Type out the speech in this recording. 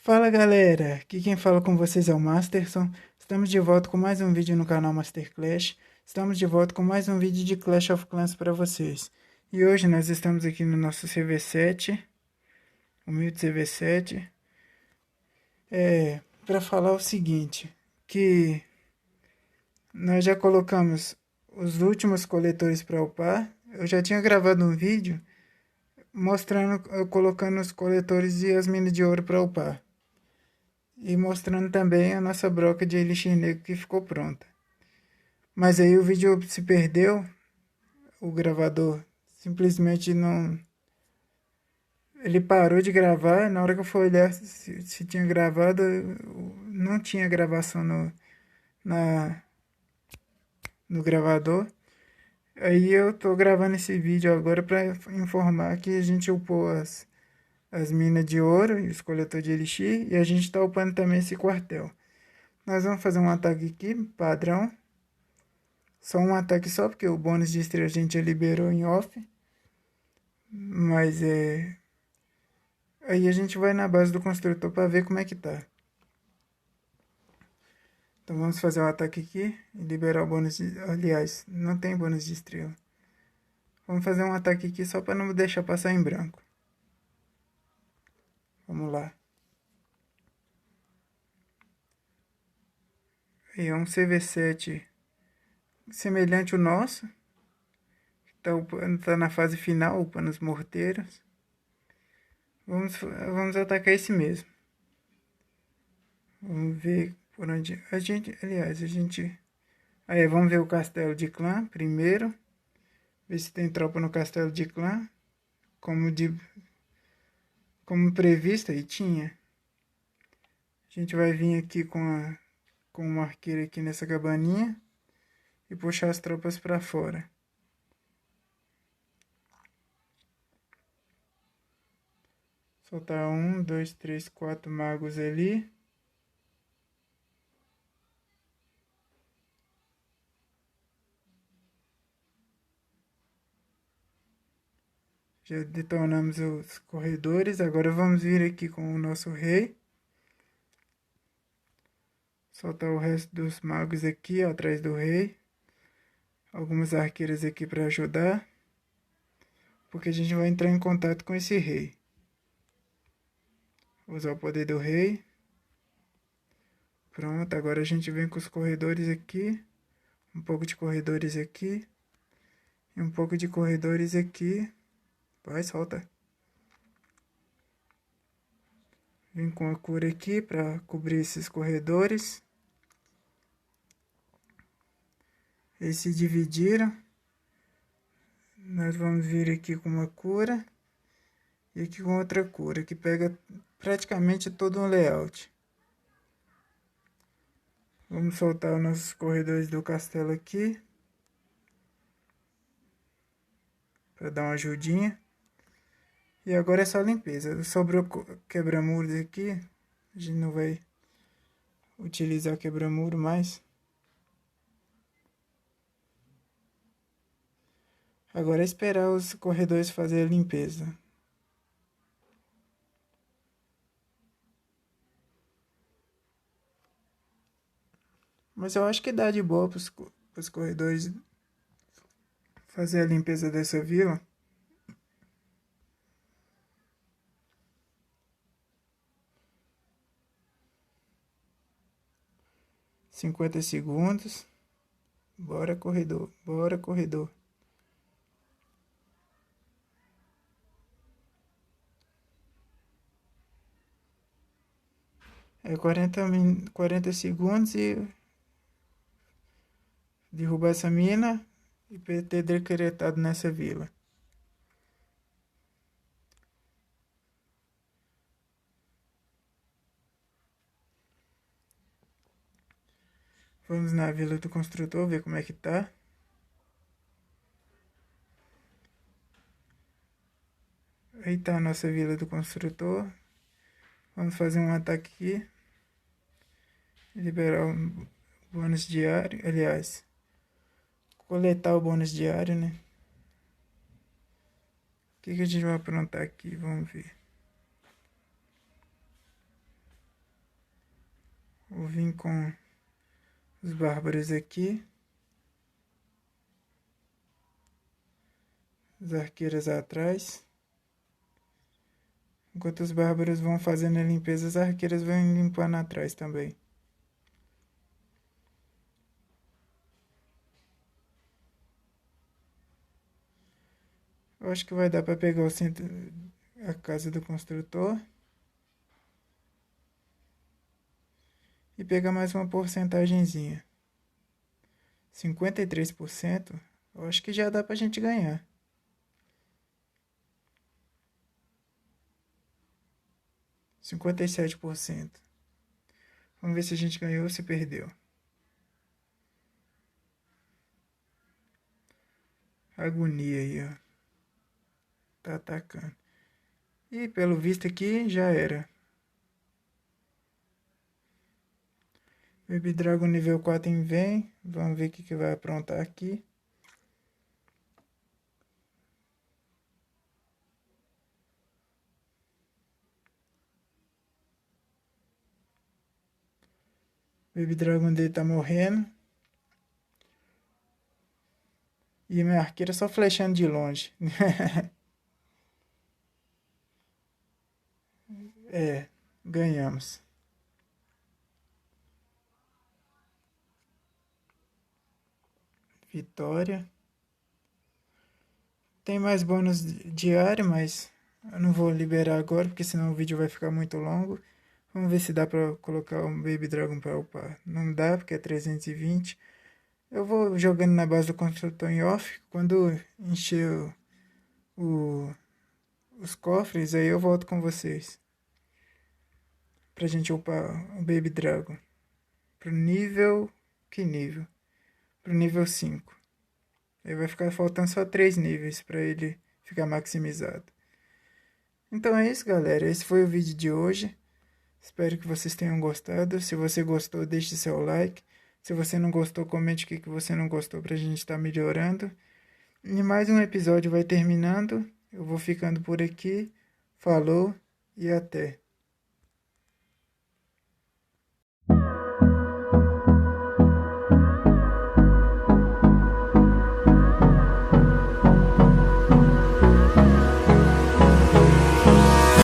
Fala galera, aqui quem fala com vocês é o Masterson. Estamos de volta com mais um vídeo no canal Master Clash. Estamos de volta com mais um vídeo de Clash of Clans para vocês. E hoje nós estamos aqui no nosso CV7, humilde CV7, para falar o seguinte, que nós já colocamos os últimos coletores para upar. Eu já tinha gravado um vídeo mostrando, colocando os coletores e as minas de ouro para upar. E mostrando também a nossa broca de elixir negro que ficou pronta. Mas aí o vídeo se perdeu, o gravador simplesmente não... Ele parou de gravar, na hora que eu fui olhar se tinha gravado, não tinha gravação na, no gravador. Aí eu tô gravando esse vídeo agora para informar que a gente upou as minas de ouro e os coletores de elixir, e a gente tá upando também esse quartel. Nós vamos fazer um ataque aqui, padrão. Só um ataque só, porque o bônus de estrela a gente já liberou em off. Mas aí a gente vai na base do construtor para ver como é que tá. Então vamos fazer o ataque aqui e liberar o bônus de... Aliás, não tem bônus de estrela. Vamos fazer um ataque aqui só para não deixar passar em branco. Vamos lá. Aí é um CV7 semelhante ao nosso. Tá na fase final, upando os morteiros. Vamos atacar esse mesmo. Vamos ver por onde... Aliás, a gente... Aí, vamos ver o castelo de clã primeiro. Ver se tem tropa no castelo de clã. Como previsto, aí tinha. A gente vai vir aqui com o arqueiro aqui nessa cabaninha. E puxar as tropas para fora. Soltar 1, 2, 3, 4 magos ali. Já detonamos os corredores. Agora vamos vir aqui com o nosso rei. Soltar o resto dos magos aqui, ó, atrás do rei. Algumas arqueiras aqui para ajudar. Porque a gente vai entrar em contato com esse rei. Vou usar o poder do rei. Pronto, agora a gente vem com os corredores aqui. Um pouco de corredores aqui. E um pouco de corredores aqui. Vai, solta. Vem com a cura aqui para cobrir esses corredores. Eles se dividiram. Nós vamos vir aqui com uma cura. E aqui com outra cura, que pega praticamente todo um layout. Vamos soltar os nossos corredores do castelo aqui. Para dar uma ajudinha. E agora é só limpeza. Sobrou quebra-muros aqui. A gente não vai utilizar quebra-muro mais. Agora é esperar os corredores fazerem a limpeza. Mas eu acho que dá de boa para os corredores fazer a limpeza dessa vila. $50. Bora, corredor. Bora, corredor. É 40 segundos e derrubar essa mina e ter decretado nessa vila. Vamos na vila do construtor ver como é que tá. Aí tá a nossa vila do construtor. Vamos fazer um ataque aqui. Liberar o bônus diário. Aliás, coletar o bônus diário, né? O que a gente vai aprontar aqui? Vamos ver. Vou vir com os bárbaros aqui. As arqueiras atrás. Enquanto os bárbaros vão fazendo a limpeza, as arqueiras vão limpando atrás também. Eu acho que vai dar para pegar o centro, a casa do construtor. E pegar mais uma porcentagemzinha. 53%. Eu acho que já dá pra gente ganhar. 57%. Vamos ver se a gente ganhou ou se perdeu. Agonia aí, ó. Tá atacando. E pelo visto aqui já era. Baby Dragon nível 4 vem. Vamos ver o que vai aprontar aqui. Baby Dragon dele tá morrendo. E minha arqueira só flechando de longe. É, ganhamos. Vitória. Tem mais bônus diário, mas eu não vou liberar agora, porque senão o vídeo vai ficar muito longo. Vamos ver se dá pra colocar um Baby Dragon pra upar. Não dá, porque é 320. Eu vou jogando na base do construtor em off. Quando encher os cofres, aí eu volto com vocês. Pra gente upar o Baby Dragon. Pro nível... Que nível? Pro nível 5. Aí vai ficar faltando só 3 níveis para ele ficar maximizado. Então é isso, galera. Esse foi o vídeo de hoje. Espero que vocês tenham gostado. Se você gostou, deixe seu like. Se você não gostou, comente o que você não gostou para a gente estar melhorando. E mais um episódio vai terminando. Eu vou ficando por aqui. Falou e até.